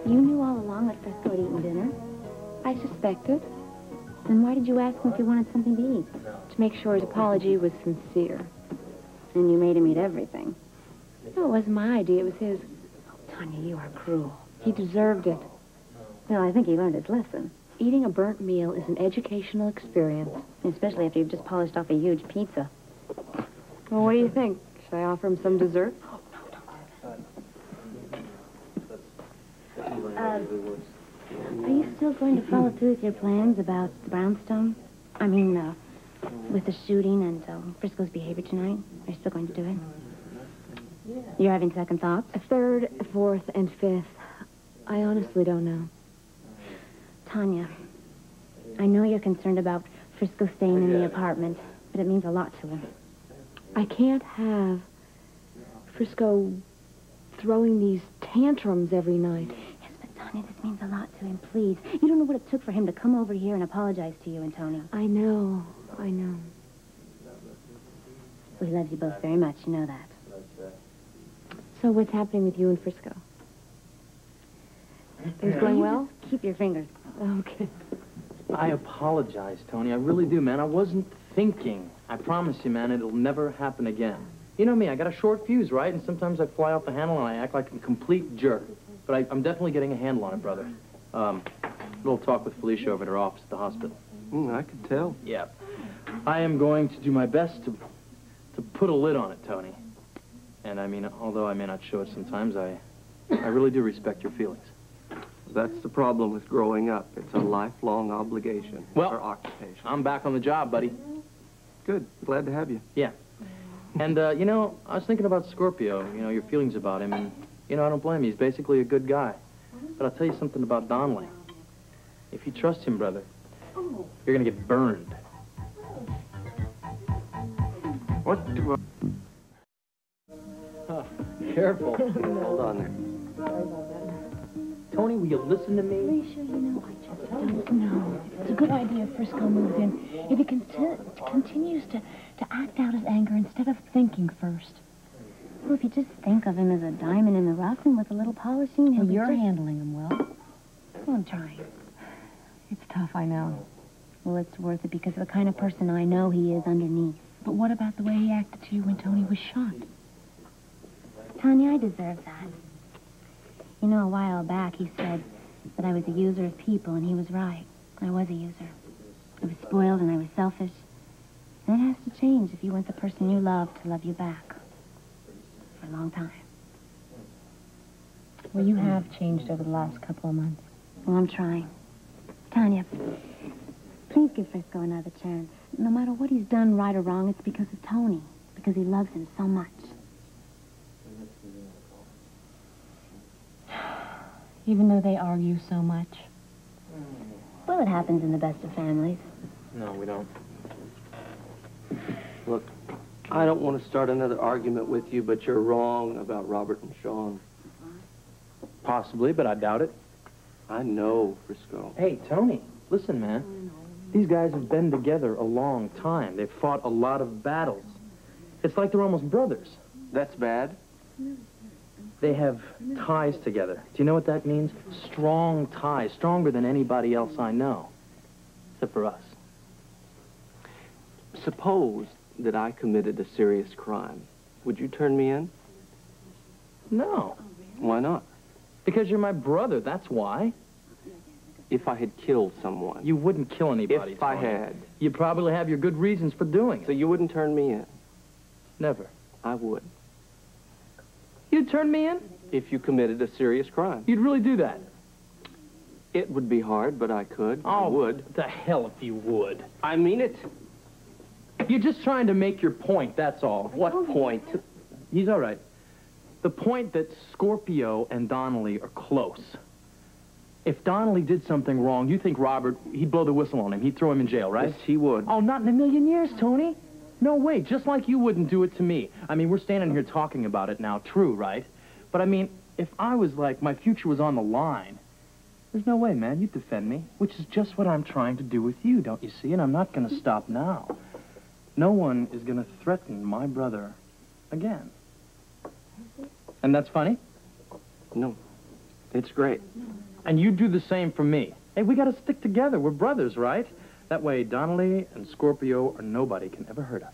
You knew all along that Frisco had eaten dinner? I suspected. Then why did you ask him if he wanted something to eat? To make sure his apology was sincere. And you made him eat everything. No, it wasn't my idea. It was his. Tanya, you are cruel. He deserved it. Well, I think he learned his lesson. Eating a burnt meal is an educational experience. Especially after you've just polished off a huge pizza. Well, what do you think? Should I offer him some dessert? Are you still going to follow through with your plans about the brownstone? I mean, with the shooting and Frisco's behavior tonight? Are you still going to do it? You're having second thoughts? A third, a fourth, and fifth. I honestly don't know. Tanya, I know you're concerned about Frisco staying in the apartment, but it means a lot to him. I can't have Frisco throwing these tantrums every night. Yes, but Tanya, this means a lot to him, please. You don't know what it took for him to come over here and apologize to you and Tony. I know. Well, he loves you both very much, you know that. So what's happening with you and Frisco? Things going well? Just keep your fingers. Okay. I apologize, Tony. I really do, man. I wasn't thinking. I promise you, man, it'll never happen again. You know me, I got a short fuse, right? And sometimes I fly off the handle and I act like a complete jerk. But I'm definitely getting a handle on it, brother. Little talk with Felicia over at her office at the hospital. I could tell. Yeah. I am going to do my best to put a lid on it, Tony. And I mean, although I may not show it sometimes, I really do respect your feelings. That's the problem with growing up. It's a lifelong obligation or occupation. I'm back on the job, buddy. Good. Glad to have you. Yeah. And, you know, I was thinking about Scorpio, you know, your feelings about him, and, you know, I don't blame you. He's basically a good guy. But I'll tell you something about Donnelly. If you trust him, brother, you're going to get burned. What do Oh, careful. Hold on there. Tony, will you listen to me? Felicia, you know, I just don't know. It's a good idea if Frisco moves in. If he continues to act out his anger instead of thinking first. Well, if you just think of him as a diamond in the rough and with a little polishing... Well, you're handling him well. Well, I'm trying. It's tough, I know. Well, it's worth it because of the kind of person I know he is underneath. But what about the way he acted to you when Tony was shot? Tanya, I deserve that. You know, a while back he said that I was a user of people, and he was right. I was a user. I was spoiled and I was selfish. And it has to change if you want the person you love to love you back. For a long time. Well, you have changed over the last couple of months. Well, I'm trying. Tanya, please give Frisco another chance. No matter what he's done, right or wrong, it's because of Tony. Because he loves him so much. Even though they argue so much? Well, it happens in the best of families. No, we don't. Look, I don't want to start another argument with you, but you're wrong about Robert and Sean. Possibly, but I doubt it. I know, Frisco. Hey, Tony, listen, man. These guys have been together a long time. They've fought a lot of battles. It's like they're almost brothers. That's bad. They have ties together. Do you know what that means? Strong ties, stronger than anybody else I know, except for us. Suppose that I committed a serious crime. Would you turn me in? No. Why not? Because you're my brother, that's why. If I had killed someone. You wouldn't kill anybody, If I Tony. had. You probably have your good reasons for doing it. So you wouldn't turn me in? Never. I would. You'd turn me in? If you committed a serious crime. You'd really do that? It would be hard, but I could. Oh, I would. What the hell if you would? I mean it. You're just trying to make your point, that's all. What point? He's all right. The point that Scorpio and Donnelly are close. If Donnelly did something wrong, you think Robert, he'd blow the whistle on him. He'd throw him in jail, right? Yes, he would. Oh, not in a million years, Tony. No way, just like you wouldn't do it to me. I mean, we're standing here talking about it now, true, right? But I mean, if I was like, my future was on the line, there's no way, man, you'd defend me. Which is just what I'm trying to do with you, don't you see? And I'm not going to stop now. No one is going to threaten my brother again. And that's funny? No. It's great. And you do the same for me. Hey, we gotta stick together. We're brothers, right? That way, Donnelly and Scorpio or nobody can ever hurt us.